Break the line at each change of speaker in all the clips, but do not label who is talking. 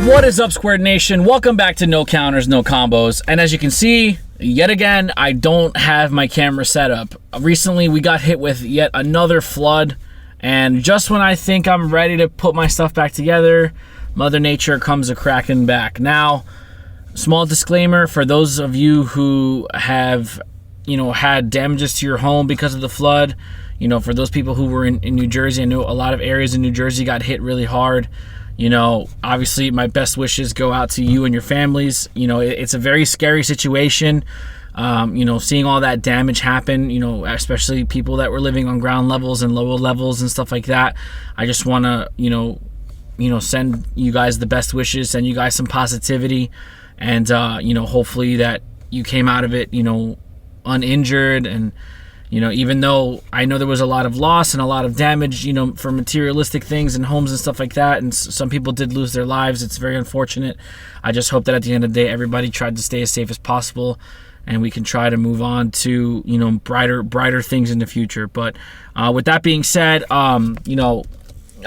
What is up, Squared Nation? Welcome back to No Counters, No Combos. And as you can see, yet again, I don't have my camera set up. Recently, we got hit with yet another flood. And just when I think I'm ready to put my stuff back together, Mother Nature comes a-cracking back. Now, small disclaimer for those of you who have, had damages to your home because of the flood. For those people who were in New Jersey, I know a lot of areas in New Jersey got hit really hard. Obviously my best wishes go out to you and your families. It's a very scary situation. Seeing all that damage happen, especially people that were living on ground levels and lower levels and stuff like that. I just want to, send you guys the best wishes, send you guys some positivity, and, hopefully that you came out of it, uninjured. And, even though I know there was a lot of loss and a lot of damage, for materialistic things and homes and stuff like that, and some people did lose their lives. It's very unfortunate. I just hope that at the end of the day, everybody tried to stay as safe as possible, and we can try to move on to, brighter things in the future. But with that being said, I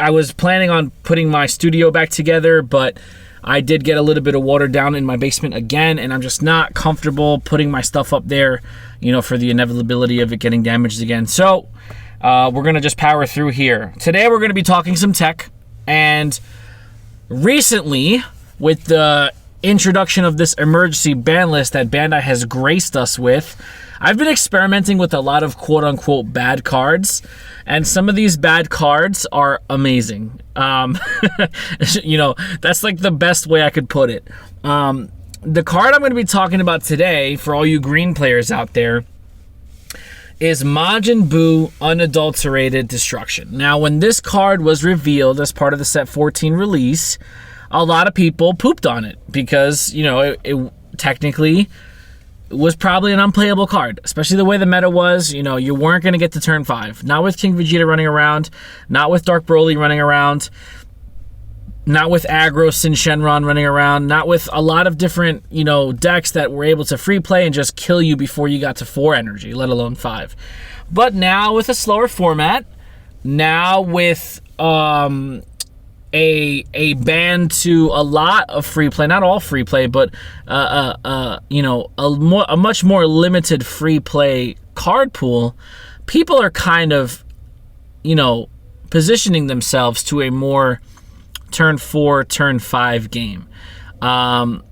was planning on putting my studio back together, but I did get a little bit of water down in my basement again, and I'm just not comfortable putting my stuff up there, for the inevitability of it getting damaged again. So we're going to just power through here. Today we're going to be talking some tech, and recently, with the introduction of this emergency ban list that Bandai has graced us with, I've been experimenting with a lot of quote-unquote bad cards, and some of these bad cards are amazing. That's like the best way I could put it. The card I'm going to be talking about today, for all you green players out there, is Majin Buu Unadulterated Destruction. Now, when this card was revealed as part of the Set 14 release, a lot of people pooped on it because, it technically was probably an unplayable card, especially the way the meta was. You weren't going to get to turn 5. Not with King Vegeta running around, not with Dark Broly running around, not with aggro Sin Shenron running around, not with a lot of different, decks that were able to free play and just kill you before you got to 4 energy, let alone 5. But now with a slower format, now with a ban to a lot of free play, not all free play, but a much more limited free play card pool, people are kind of positioning themselves to a more turn 4, turn 5 game.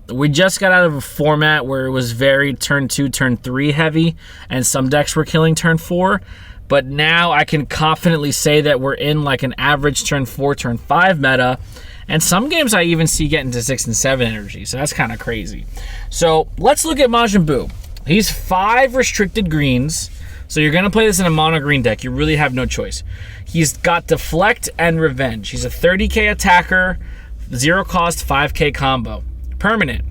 We just got out of a format where it was very turn 2, turn 3 heavy, and some decks were killing turn 4. But now I can confidently say that we're in like an average turn 4, turn 5 meta. And some games I even see getting to 6 and 7 energy. So that's kind of crazy. So let's look at Majin Buu. He's 5 restricted greens. So you're going to play this in a mono green deck. You really have no choice. He's got Deflect and Revenge. He's a 30k attacker, 0 cost, 5k combo. Permanent.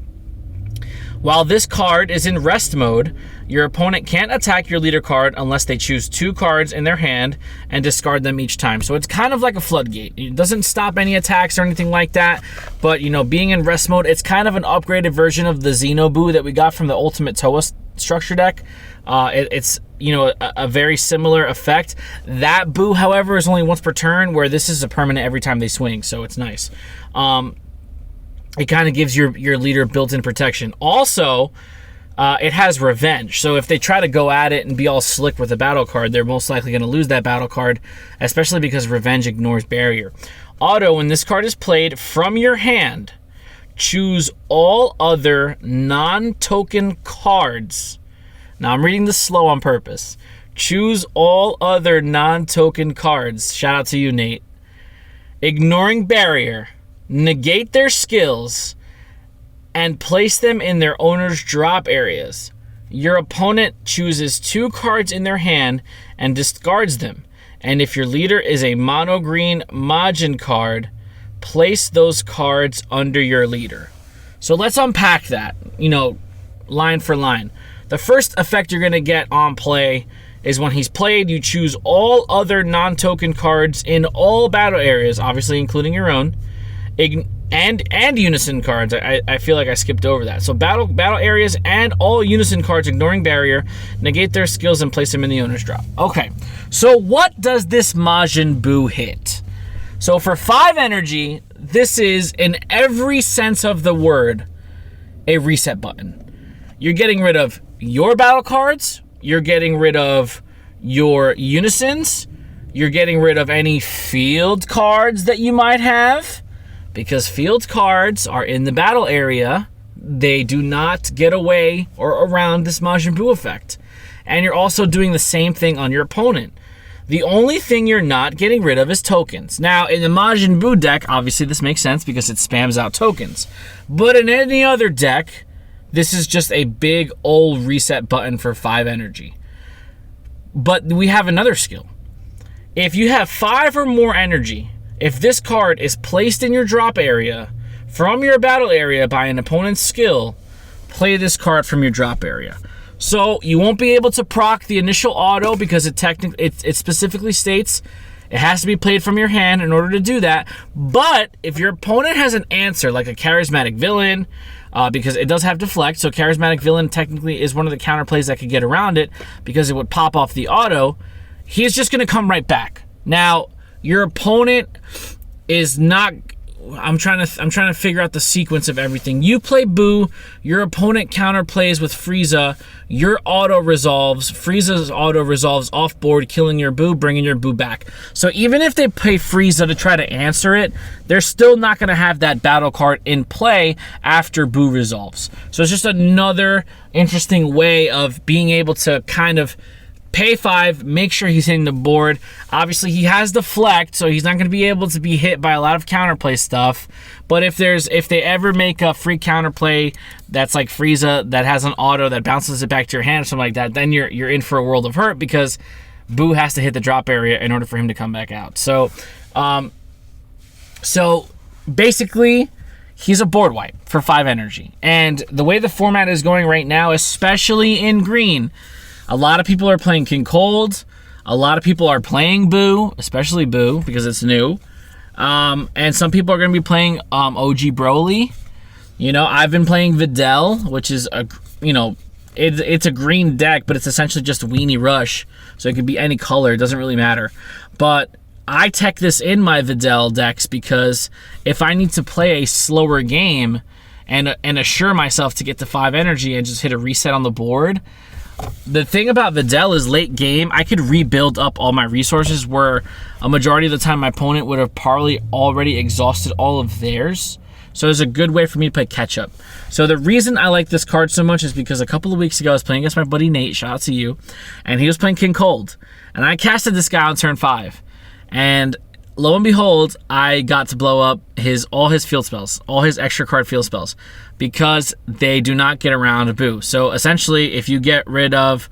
While this card is in rest mode, your opponent can't attack your leader card unless they choose 2 cards in their hand and discard them each time. So it's kind of like a floodgate. It doesn't stop any attacks or anything like that, but being in rest mode, it's kind of an upgraded version of the Xeno Buu that we got from the Ultimate Toa structure deck. It's a very similar effect. That Buu, however, is only once per turn, where this is a permanent every time they swing, so it's nice. It kind of gives your leader built-in protection. Also, it has Revenge, so if they try to go at it and be all slick with a battle card, they're most likely going to lose that battle card, especially because Revenge ignores Barrier. Auto, when this card is played from your hand, choose all other non-token cards. Now, I'm reading this slow on purpose. Choose all other non-token cards. Shout out to you, Nate. Ignoring Barrier. Negate their skills and place them in their owner's drop areas. Your opponent chooses 2 cards in their hand and discards them. And if your leader is a mono green Majin card, place those cards under your leader. So let's unpack that, line for line. The first effect you're going to get on play is when he's played, you choose all other non-token cards in all battle areas, obviously including your own, and unison cards. I feel like I skipped over that. So battle areas and all unison cards ignoring Barrier, negate their skills and place them in the owner's drop. Okay, so what does this Majin Buu hit? So for 5 energy, this is, in every sense of the word, a reset button. You're getting rid of your battle cards. You're getting rid of your unisons. You're getting rid of any field cards that you might have, because field cards are in the battle area. They do not get away or around this Majin Buu effect. And you're also doing the same thing on your opponent. The only thing you're not getting rid of is tokens. Now, in the Majin Buu deck, obviously this makes sense because it spams out tokens. But in any other deck, this is just a big old reset button for 5 energy. But we have another skill. If you have 5 or more energy, if this card is placed in your drop area from your battle area by an opponent's skill, play this card from your drop area. So you won't be able to proc the initial auto because it specifically states it has to be played from your hand in order to do that. But if your opponent has an answer, like a charismatic villain, because it does have deflect, so charismatic villain technically is one of the counterplays that could get around it because it would pop off the auto, he's just going to come right back. Now, your opponent is not... I'm trying to figure out the sequence of everything. You play Buu, your opponent counterplays with Frieza, your auto resolves, Frieza's auto resolves off board, killing your Buu, bringing your Buu back. So even if they play Frieza to try to answer it, they're still not going to have that battle card in play after Buu resolves. So it's just another interesting way of being able to kind of pay 5, make sure he's hitting the board. Obviously, he has deflect, so he's not going to be able to be hit by a lot of counterplay stuff. But if they ever make a free counterplay that's like Frieza that has an auto that bounces it back to your hand or something like that, then you're in for a world of hurt because Buu has to hit the drop area in order for him to come back out. So basically, he's a board wipe for 5 energy. And the way the format is going right now, especially in green, a lot of people are playing King Cold. A lot of people are playing Buu, especially Buu, because it's new. And some people are going to be playing OG Broly. You know, I've been playing Videl, which is, it's a green deck, but it's essentially just Weenie Rush. So it could be any color. It doesn't really matter. But I tech this in my Videl decks because if I need to play a slower game and assure myself to get to 5 energy and just hit a reset on the board... The thing about Videl is late game, I could rebuild up all my resources where a majority of the time my opponent would have probably already exhausted all of theirs. So it's a good way for me to play catch up. So the reason I like this card so much is because a couple of weeks ago I was playing against my buddy Nate, shout out to you, and he was playing King Cold. And I casted this guy on turn 5. And lo and behold, I got to blow up all his field spells, all his extra card field spells, because they do not get around Buu. So essentially, if you get rid of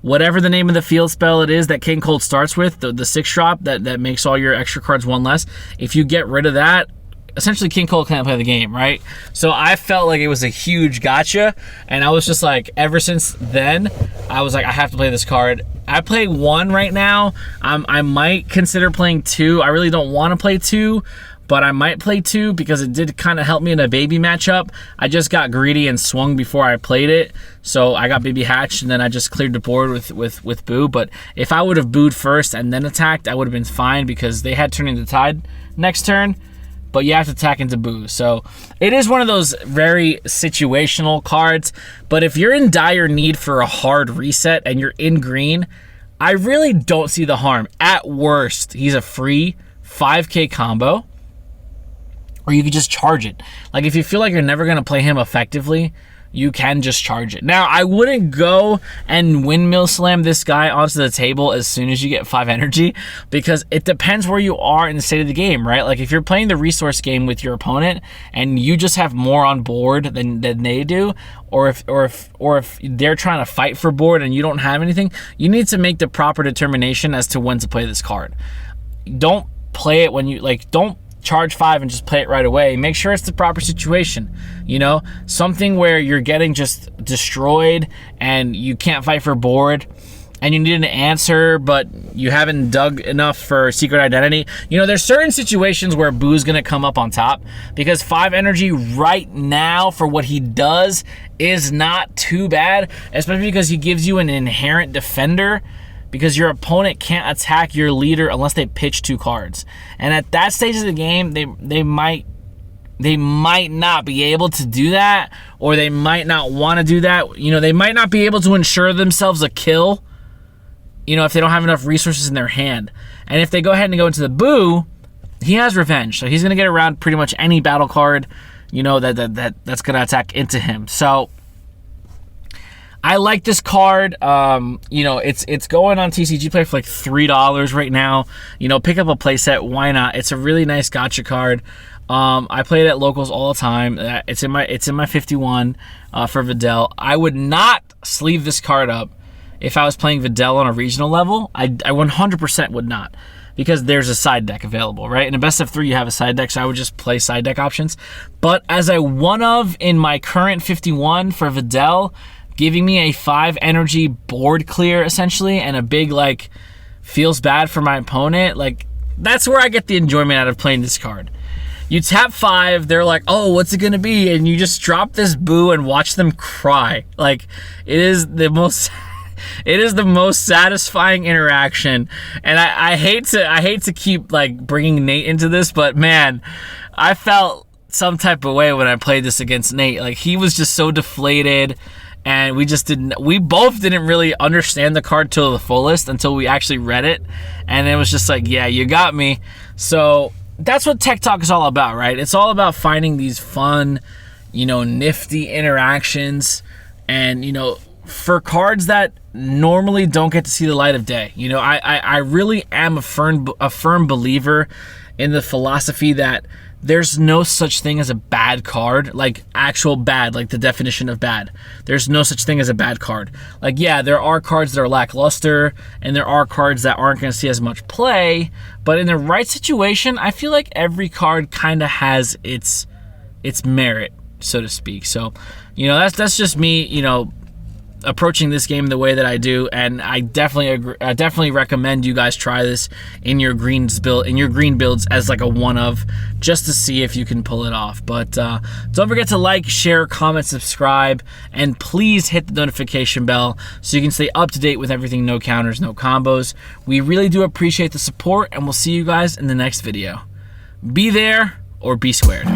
whatever the name of the field spell it is that King Cold starts with, the 6-drop that makes all your extra cards 1 less, if you get rid of that, essentially King Cold can't play the game, right? So I felt like it was a huge gotcha, and I was just like, ever since then, I was like, I have to play this card. I play 1 right now. I might consider playing 2. I really don't want to play 2, but I might play 2 because it did kind of help me in a baby matchup. I just got greedy and swung before I played it, so I got baby hatched, and then I just cleared the board with Buu. But if I would have Booed first and then attacked, I would have been fine because they had Turning the Tide next turn. But you have to attack into Buu. So it is one of those very situational cards. But if you're in dire need for a hard reset and you're in green, I really don't see the harm. At worst, he's a free 5k combo. Or you could just charge it. Like if you feel like you're never going to play him effectively, you can just charge it. Now, I wouldn't go and windmill slam this guy onto the table as soon as you get 5 energy, because it depends where you are in the state of the game, right? Like if you're playing the resource game with your opponent and you just have more on board than they do, or if they're trying to fight for board and you don't have anything, you need to make the proper determination as to when to play this card. Don't play it when you, don't charge 5 and just play it right away. Make sure it's the proper situation, something where you're getting just destroyed and you can't fight for board and you need an answer, but you haven't dug enough for secret identity. There's certain situations where Buu's gonna come up on top because 5 energy right now for what he does is not too bad, especially because he gives you an inherent defender, because your opponent can't attack your leader unless they pitch 2 cards. And at that stage of the game, they might they might not be able to do that, or they might not want to do that. You know, they might not be able to ensure themselves a kill, you know, if they don't have enough resources in their hand. And if they go ahead and go into the Boo, he has revenge. So he's going to get around pretty much any battle card, you know, that's going to attack into him. So I like this card. You know, it's going on TCG Play for like $3 right now. You know, pick up a playset. Why not? It's a really nice gotcha card. I play it at locals all the time. It's in my 51 for Videl. I would not sleeve this card up if I was playing Videl on a regional level. I 100% would not, because there's a side deck available, right? In a best of 3, you have a side deck, so I would just play side deck options. But as a one-of in my current 51 for Videl, giving me a 5 energy board clear, essentially, and a big, like, feels bad for my opponent, like, that's where I get the enjoyment out of playing this card. You tap 5, they're like, oh, what's it gonna be? And you just drop this Boo and watch them cry. Like, it is the most satisfying interaction. And I hate to keep like bringing Nate into this, but man, I felt some type of way when I played this against Nate. Like, he was just so deflated, and we both didn't really understand the card to the fullest until we actually read it, and it was just like, yeah, you got me. So that's what Tech Talk is all about, right? It's all about finding these fun, you know, nifty interactions, and, you know, for cards that normally don't get to see the light of day. You know, I really am a firm believer in the philosophy that there's no such thing as a bad card, like actual bad, like the definition of bad. There's no such thing as a bad card. Like, yeah, there are cards that are lackluster, and there are cards that aren't going to see as much play, but in the right situation, I feel like every card kind of has its merit, so to speak. So, you know, that's just me, you know, approaching this game the way that I do, and I definitely recommend you guys try this in your green builds as like a one-of, just to see if you can pull it off. But don't forget to like, share, comment, subscribe, and please hit the notification bell so you can stay up to date with everything No Counters, No Combos. We really do appreciate the support, and we'll see you guys in the next video. Be there or be squared.